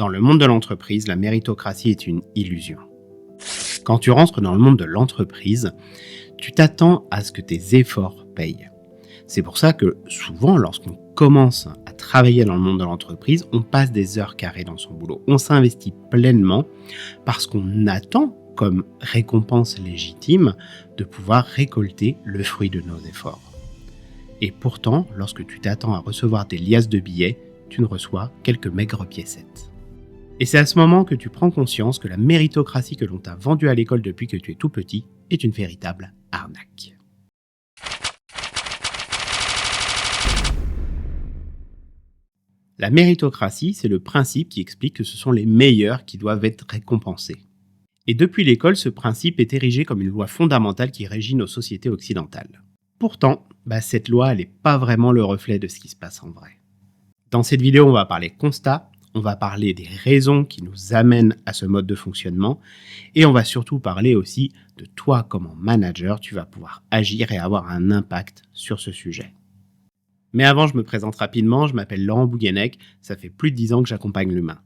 Dans le monde de l'entreprise, la méritocratie est une illusion. Quand tu rentres dans le monde de l'entreprise, tu t'attends à ce que tes efforts payent. C'est pour ça que souvent, lorsqu'on commence à travailler dans le monde de l'entreprise, on passe des heures carrées dans son boulot. On s'investit pleinement parce qu'on attend, comme récompense légitime, de pouvoir récolter le fruit de nos efforts. Et pourtant, lorsque tu t'attends à recevoir des liasses de billets, tu ne reçois quelques maigres piécettes. Et c'est à ce moment que tu prends conscience que la méritocratie que l'on t'a vendue à l'école depuis que tu es tout petit est une véritable arnaque. La méritocratie, c'est le principe qui explique que ce sont les meilleurs qui doivent être récompensés. Et depuis l'école, ce principe est érigé comme une loi fondamentale qui régit nos sociétés occidentales. Pourtant, cette loi, elle n'est pas vraiment le reflet de ce qui se passe en vrai. Dans cette vidéo, on va parler constat, on va parler des raisons qui nous amènent à ce mode de fonctionnement et on va surtout parler aussi de toi comment manager, tu vas pouvoir agir et avoir un impact sur ce sujet. Mais avant, je me présente rapidement, je m'appelle Laurent Bouguenec, ça fait plus de 10 ans que j'accompagne l'humain.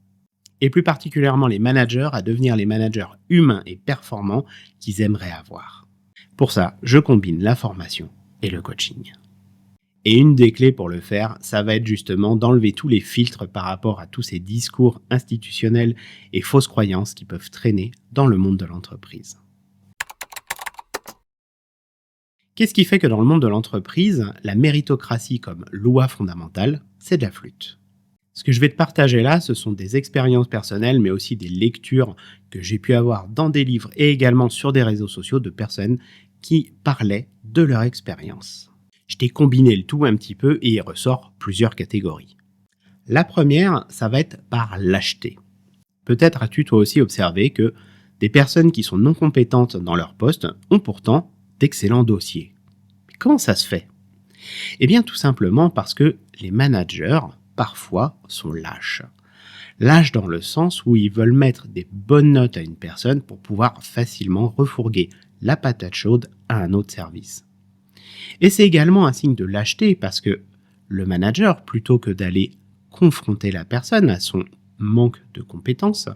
Et plus particulièrement les managers à devenir les managers humains et performants qu'ils aimeraient avoir. Pour ça, je combine la formation et le coaching. Et une des clés pour le faire, ça va être justement d'enlever tous les filtres par rapport à tous ces discours institutionnels et fausses croyances qui peuvent traîner dans le monde de l'entreprise. Qu'est-ce qui fait que dans le monde de l'entreprise, la méritocratie comme loi fondamentale, c'est de la flûte? Ce que je vais te partager là, ce sont des expériences personnelles, mais aussi des lectures que j'ai pu avoir dans des livres et également sur des réseaux sociaux de personnes qui parlaient de leur expérience. Je t'ai combiné le tout un petit peu et il ressort plusieurs catégories. La première, ça va être par lâcheté. Peut-être as-tu toi aussi observé que des personnes qui sont non compétentes dans leur poste ont pourtant d'excellents dossiers. Mais comment ça se fait? Eh bien tout simplement parce que les managers, parfois, sont lâches. Lâches dans le sens où ils veulent mettre des bonnes notes à une personne pour pouvoir facilement refourguer la patate chaude à un autre service. Et c'est également un signe de lâcheté parce que le manager, plutôt que d'aller confronter la personne à son manque de compétences,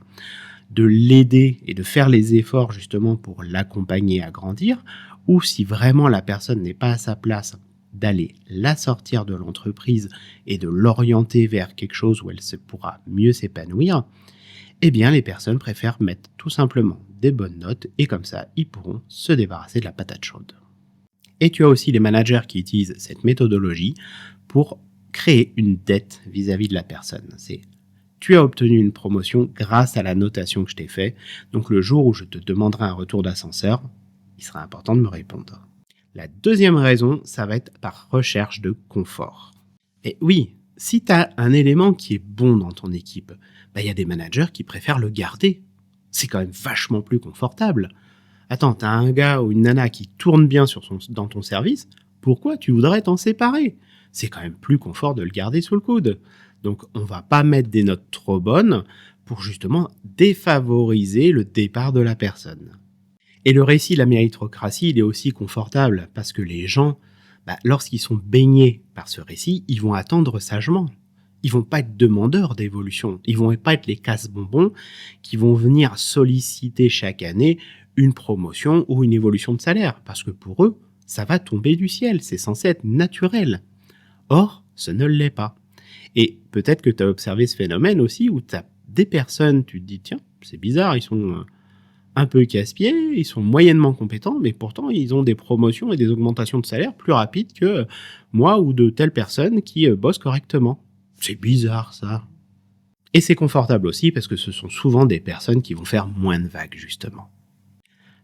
de l'aider et de faire les efforts justement pour l'accompagner à grandir, ou si vraiment la personne n'est pas à sa place, d'aller la sortir de l'entreprise et de l'orienter vers quelque chose où elle pourra mieux s'épanouir, eh bien les personnes préfèrent mettre tout simplement des bonnes notes et comme ça, ils pourront se débarrasser de la patate chaude. Et tu as aussi les managers qui utilisent cette méthodologie pour créer une dette vis-à-vis de la personne. C'est tu as obtenu une promotion grâce à la notation que je t'ai fait, donc le jour où je te demanderai un retour d'ascenseur, il sera important de me répondre. La deuxième raison, ça va être par recherche de confort. Et oui, si tu as un élément qui est bon dans ton équipe, y a des managers qui préfèrent le garder. C'est quand même vachement plus confortable. Attends, t'as un gars ou une nana qui tourne bien dans ton service, pourquoi tu voudrais t'en séparer? C'est quand même plus confort de le garder sous le coude. Donc on va pas mettre des notes trop bonnes pour justement défavoriser le départ de la personne. Et le récit de la méritocratie, il est aussi confortable parce que les gens, lorsqu'ils sont baignés par ce récit, ils vont attendre sagement. Ils vont pas être demandeurs d'évolution. Ils vont pas être les casse-bonbons qui vont venir solliciter chaque année une promotion ou une évolution de salaire. Parce que pour eux, ça va tomber du ciel. C'est censé être naturel. Or, ce ne l'est pas. Et peut-être que tu as observé ce phénomène aussi où tu as des personnes, tu te dis, tiens, c'est bizarre, ils sont un peu casse-pieds, ils sont moyennement compétents, mais pourtant ils ont des promotions et des augmentations de salaire plus rapides que moi ou de telles personnes qui bossent correctement. C'est bizarre ça. Et c'est confortable aussi parce que ce sont souvent des personnes qui vont faire moins de vagues justement.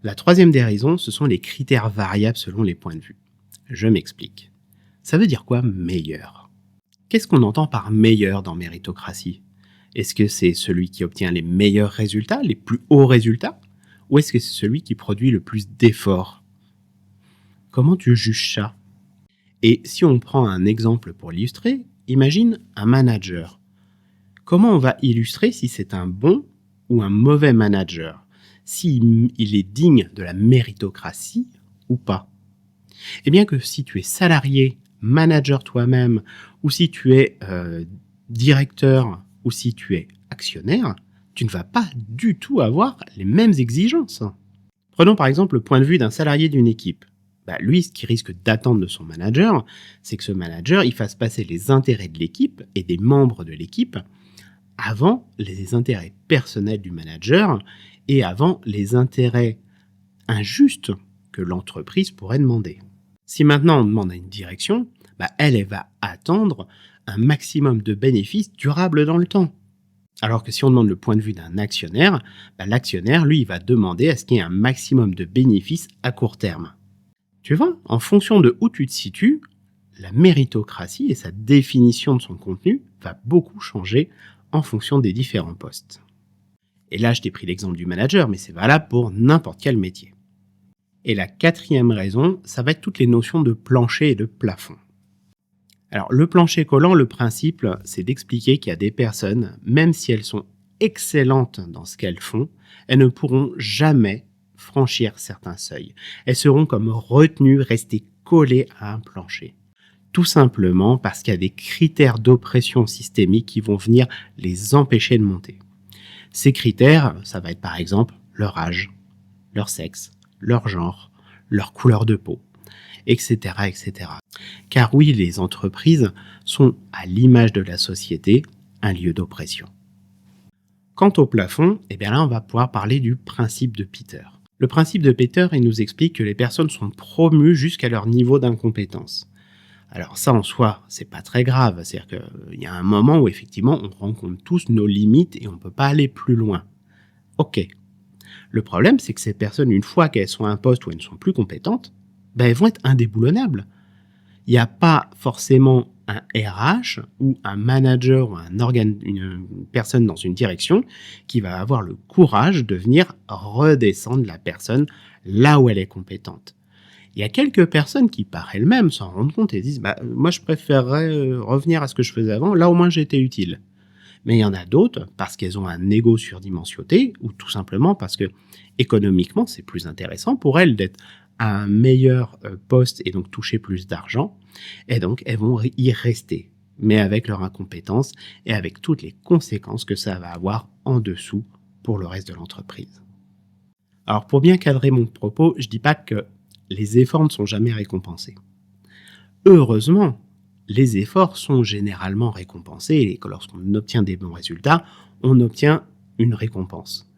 La troisième des raisons, ce sont les critères variables selon les points de vue. Je m'explique. Ça veut dire quoi meilleur? Qu'est-ce qu'on entend par meilleur dans méritocratie? Est-ce que c'est celui qui obtient les meilleurs résultats, les plus hauts résultats? Ou est-ce que c'est celui qui produit le plus d'efforts? Comment tu juges ça? Et si on prend un exemple pour l'illustrer, imagine un manager. Comment on va illustrer si c'est un bon ou un mauvais manager? S'il est digne de la méritocratie ou pas? Eh bien que si tu es salarié, manager toi-même, ou si tu es directeur, ou si tu es actionnaire, tu ne vas pas du tout avoir les mêmes exigences. Prenons par exemple le point de vue d'un salarié d'une équipe. Lui, ce qu'il risque d'attendre de son manager, c'est que ce manager il fasse passer les intérêts de l'équipe et des membres de l'équipe avant les intérêts personnels du manager et avant les intérêts injustes que l'entreprise pourrait demander. Si maintenant on demande à une direction, elle va attendre un maximum de bénéfices durables dans le temps. Alors que si on demande le point de vue d'un actionnaire, l'actionnaire, lui, il va demander à ce qu'il y ait un maximum de bénéfices à court terme. Tu vois, en fonction de où tu te situes, la méritocratie et sa définition de son contenu va beaucoup changer en fonction des différents postes. Et là, je t'ai pris l'exemple du manager, mais c'est valable pour n'importe quel métier. Et la quatrième raison, ça va être toutes les notions de plancher et de plafond. Alors, le plancher collant, le principe, c'est d'expliquer qu'il y a des personnes, même si elles sont excellentes dans ce qu'elles font, elles ne pourront jamais franchir certains seuils. Elles seront comme retenues, restées collées à un plancher. Tout simplement parce qu'il y a des critères d'oppression systémique qui vont venir les empêcher de monter. Ces critères, ça va être par exemple leur âge, leur sexe, leur genre, leur couleur de peau, etc., etc. Car oui, les entreprises sont, à l'image de la société, un lieu d'oppression. Quant au plafond, là, on va pouvoir parler du principe de Peter. Le principe de Peter, il nous explique que les personnes sont promues jusqu'à leur niveau d'incompétence. Alors ça, en soi, c'est pas très grave. C'est-à-dire qu'il y a un moment où, effectivement, on rencontre tous nos limites et on ne peut pas aller plus loin. Ok. Le problème, c'est que ces personnes, une fois qu'elles sont à un poste où elles ne sont plus compétentes, elles vont être indéboulonnables. Il n'y a pas forcément un RH ou un manager ou une personne dans une direction qui va avoir le courage de venir redescendre la personne là où elle est compétente. Il y a quelques personnes qui, par elles-mêmes, s'en rendent compte et disent moi, je préférerais revenir à ce que je faisais avant, là au moins j'étais utile. Mais il y en a d'autres parce qu'elles ont un ego surdimensionné ou tout simplement parce que économiquement, c'est plus intéressant pour elles d'être à un meilleur poste et donc toucher plus d'argent. Et donc, elles vont y rester, mais avec leur incompétence et avec toutes les conséquences que ça va avoir en dessous pour le reste de l'entreprise. Alors, pour bien cadrer mon propos, je ne dis pas que les efforts ne sont jamais récompensés. Heureusement, les efforts sont généralement récompensés et lorsqu'on obtient des bons résultats, on obtient une récompense.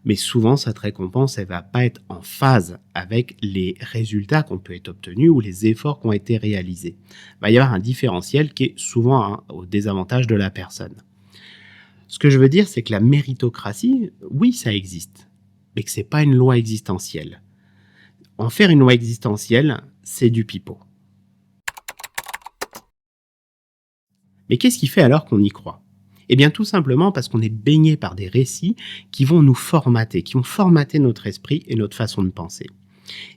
Mais souvent, cette récompense, elle ne va pas être en phase avec les résultats qui ont pu être obtenus ou les efforts qui ont été réalisés. Il va y avoir un différentiel qui est souvent au désavantage de la personne. Ce que je veux dire, c'est que la méritocratie, oui, ça existe, mais que ce n'est pas une loi existentielle. En faire une loi existentielle, c'est du pipeau. Mais qu'est-ce qui fait alors qu'on y croit ? Eh bien, tout simplement parce qu'on est baigné par des récits qui vont nous formater, qui vont formater notre esprit et notre façon de penser.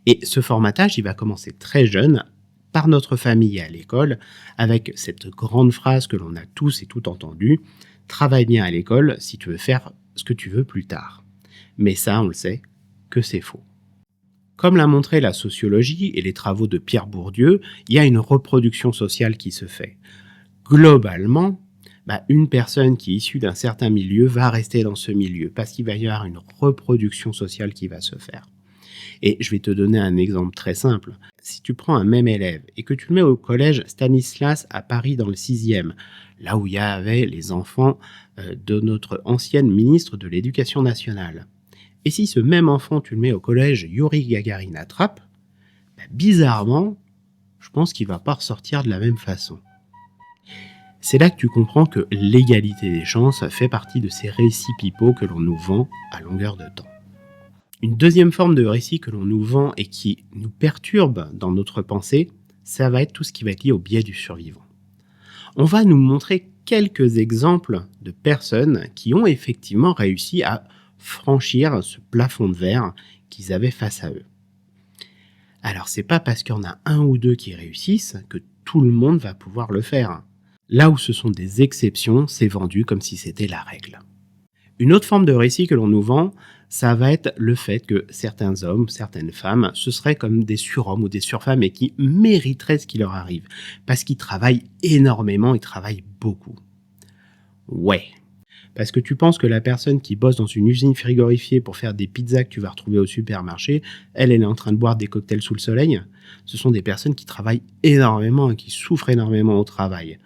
Et ce formatage, il va commencer très jeune, par notre famille et à l'école, avec cette grande phrase que l'on a tous et toutes entendue, « Travaille bien à l'école si tu veux faire ce que tu veux plus tard ». Mais ça, on le sait, que c'est faux. Comme l'a montré la sociologie et les travaux de Pierre Bourdieu, il y a une reproduction sociale qui se fait. Globalement, une personne qui est issue d'un certain milieu va rester dans ce milieu parce qu'il va y avoir une reproduction sociale qui va se faire. Et je vais te donner un exemple très simple. Si tu prends un même élève et que tu le mets au collège Stanislas à Paris dans le 6e, là où il y avait les enfants de notre ancienne ministre de l'Éducation nationale, et si ce même enfant tu le mets au collège Yuri Gagarin à Trappes, bizarrement, je pense qu'il ne va pas ressortir de la même façon. C'est là que tu comprends que l'égalité des chances fait partie de ces récits pipeaux que l'on nous vend à longueur de temps. Une deuxième forme de récit que l'on nous vend et qui nous perturbe dans notre pensée, ça va être tout ce qui va être lié au biais du survivant. On va nous montrer quelques exemples de personnes qui ont effectivement réussi à franchir ce plafond de verre qu'ils avaient face à eux. Alors, c'est pas parce qu'il y en a un ou deux qui réussissent que tout le monde va pouvoir le faire. Là où ce sont des exceptions, c'est vendu comme si c'était la règle. Une autre forme de récit que l'on nous vend, ça va être le fait que certains hommes, certaines femmes, ce seraient comme des surhommes ou des surfemmes et qui mériteraient ce qui leur arrive. Parce qu'ils travaillent énormément, ils travaillent beaucoup. Ouais. Parce que tu penses que la personne qui bosse dans une usine frigorifiée pour faire des pizzas que tu vas retrouver au supermarché, elle est en train de boire des cocktails sous le soleil. Ce sont des personnes qui travaillent énormément et qui souffrent énormément au travail.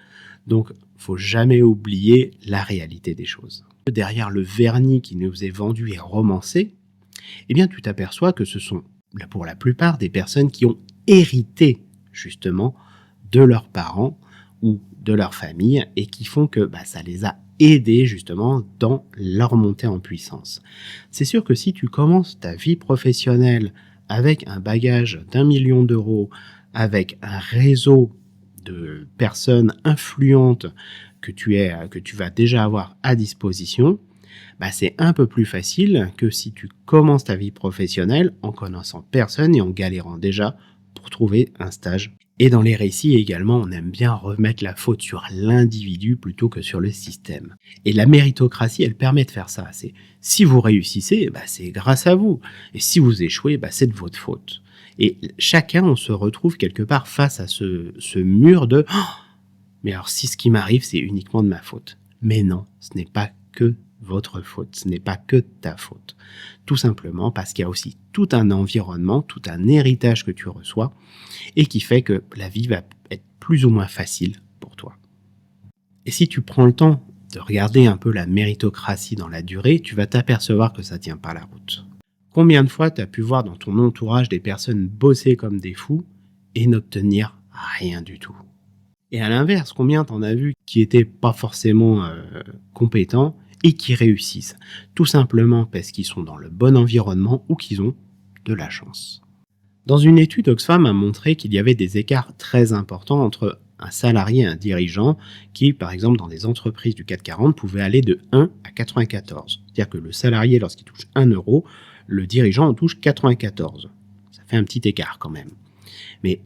Donc, faut jamais oublier la réalité des choses. Derrière le vernis qui nous est vendu et romancé, eh bien, tu t'aperçois que ce sont, pour la plupart, des personnes qui ont hérité, justement, de leurs parents ou de leur famille et qui font que ça les a aidés, justement, dans leur montée en puissance. C'est sûr que si tu commences ta vie professionnelle avec un bagage d'1 million d'euros, avec un réseau de personnes influentes que tu vas déjà avoir à disposition, c'est un peu plus facile que si tu commences ta vie professionnelle en connaissant personne et en galérant déjà pour trouver un stage. Et dans les récits également, on aime bien remettre la faute sur l'individu plutôt que sur le système. Et la méritocratie, elle permet de faire ça. C'est si vous réussissez, c'est grâce à vous. Et si vous échouez, c'est de votre faute. Et chacun, on se retrouve quelque part face à ce mur de mais alors si ce qui m'arrive, c'est uniquement de ma faute. Mais non, ce n'est pas que votre faute, ce n'est pas que ta faute. Tout simplement parce qu'il y a aussi tout un environnement, tout un héritage que tu reçois et qui fait que la vie va être plus ou moins facile pour toi. Et si tu prends le temps de regarder un peu la méritocratie dans la durée, tu vas t'apercevoir que ça tient pas la route. Combien de fois tu as pu voir dans ton entourage des personnes bosser comme des fous et n'obtenir rien du tout? Et à l'inverse, combien t'en as vu qui étaient pas forcément compétents et qui réussissent? Tout simplement parce qu'ils sont dans le bon environnement ou qu'ils ont de la chance. Dans une étude, Oxfam a montré qu'il y avait des écarts très importants entre un salarié et un dirigeant qui, par exemple, dans des entreprises du CAC 40, pouvait aller de 1 à 94. C'est-à-dire que le salarié, lorsqu'il touche 1 euro, le dirigeant en touche 94. Ça fait un petit écart quand même. Mais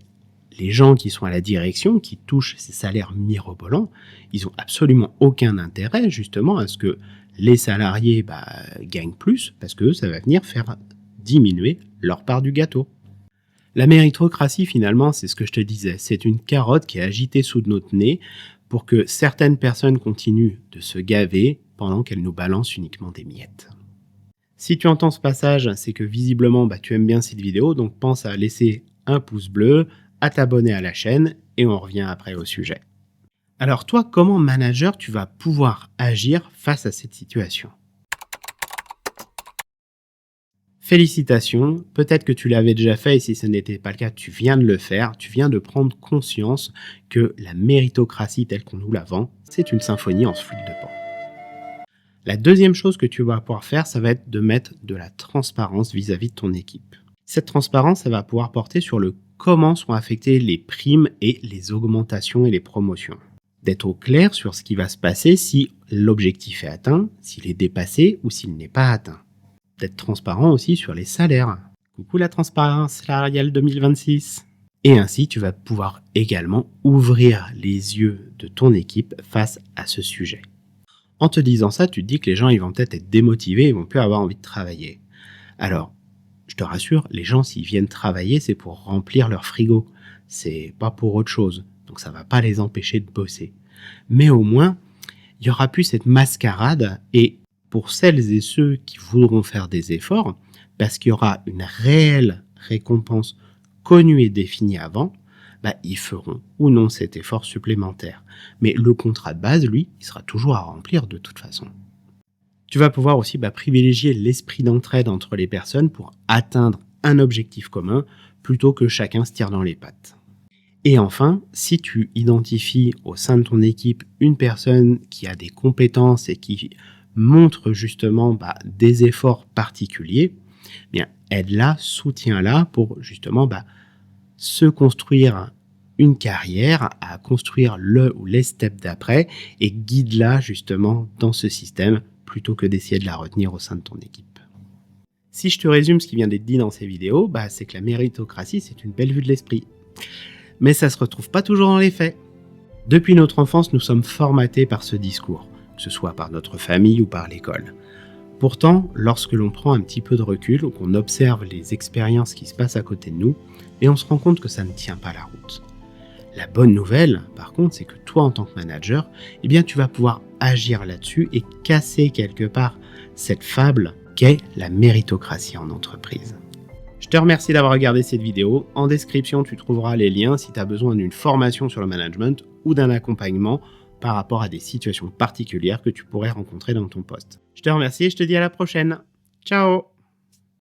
les gens qui sont à la direction, qui touchent ces salaires mirobolants, ils n'ont absolument aucun intérêt justement à ce que les salariés gagnent plus, parce que ça va venir faire diminuer leur part du gâteau. La méritocratie, finalement, c'est ce que je te disais, c'est une carotte qui est agitée sous notre nez pour que certaines personnes continuent de se gaver pendant qu'elles nous balancent uniquement des miettes. Si tu entends ce passage, c'est que visiblement tu aimes bien cette vidéo, donc pense à laisser un pouce bleu, à t'abonner à la chaîne et on revient après au sujet. Alors toi, comment manager, tu vas pouvoir agir face à cette situation? Félicitations, peut-être que tu l'avais déjà fait et si ce n'était pas le cas, tu viens de le faire, tu viens de prendre conscience que la méritocratie telle qu'on nous la vend, c'est une symphonie en flûte de pan. La deuxième chose que tu vas pouvoir faire, ça va être de mettre de la transparence vis-à-vis de ton équipe. Cette transparence, ça va pouvoir porter sur le comment sont affectées les primes et les augmentations et les promotions. D'être au clair sur ce qui va se passer si l'objectif est atteint, s'il est dépassé ou s'il n'est pas atteint. D'être transparent aussi sur les salaires. Coucou la transparence salariale 2026. Et ainsi, tu vas pouvoir également ouvrir les yeux de ton équipe face à ce sujet. En te disant ça, tu te dis que les gens ils vont peut-être être démotivés, ils vont plus avoir envie de travailler. Alors, je te rassure, les gens, s'ils viennent travailler, c'est pour remplir leur frigo. C'est pas pour autre chose. Donc ça va pas les empêcher de bosser. Mais au moins, il y aura plus cette mascarade. Et pour celles et ceux qui voudront faire des efforts, parce qu'il y aura une réelle récompense connue et définie avant, ils feront ou non cet effort supplémentaire. Mais le contrat de base, lui, il sera toujours à remplir de toute façon. Tu vas pouvoir aussi privilégier l'esprit d'entraide entre les personnes pour atteindre un objectif commun plutôt que chacun se tire dans les pattes. Et enfin, si tu identifies au sein de ton équipe une personne qui a des compétences et qui montre justement des efforts particuliers, aide-la, soutiens-la pour justement se construire une carrière, à construire le ou les steps d'après et guide-la justement dans ce système plutôt que d'essayer de la retenir au sein de ton équipe. Si je te résume ce qui vient d'être dit dans ces vidéos, c'est que la méritocratie, c'est une belle vue de l'esprit. Mais ça ne se retrouve pas toujours dans les faits. Depuis notre enfance, nous sommes formatés par ce discours, que ce soit par notre famille ou par l'école. Pourtant, lorsque l'on prend un petit peu de recul ou qu'on observe les expériences qui se passent à côté de nous, on se rend compte que ça ne tient pas la route. La bonne nouvelle, par contre, c'est que toi, en tant que manager, eh bien, tu vas pouvoir agir là-dessus et casser quelque part cette fable qu'est la méritocratie en entreprise. Je te remercie d'avoir regardé cette vidéo. En description, tu trouveras les liens si tu as besoin d'une formation sur le management ou d'un accompagnement par rapport à des situations particulières que tu pourrais rencontrer dans ton poste. Je te remercie et je te dis à la prochaine. Ciao!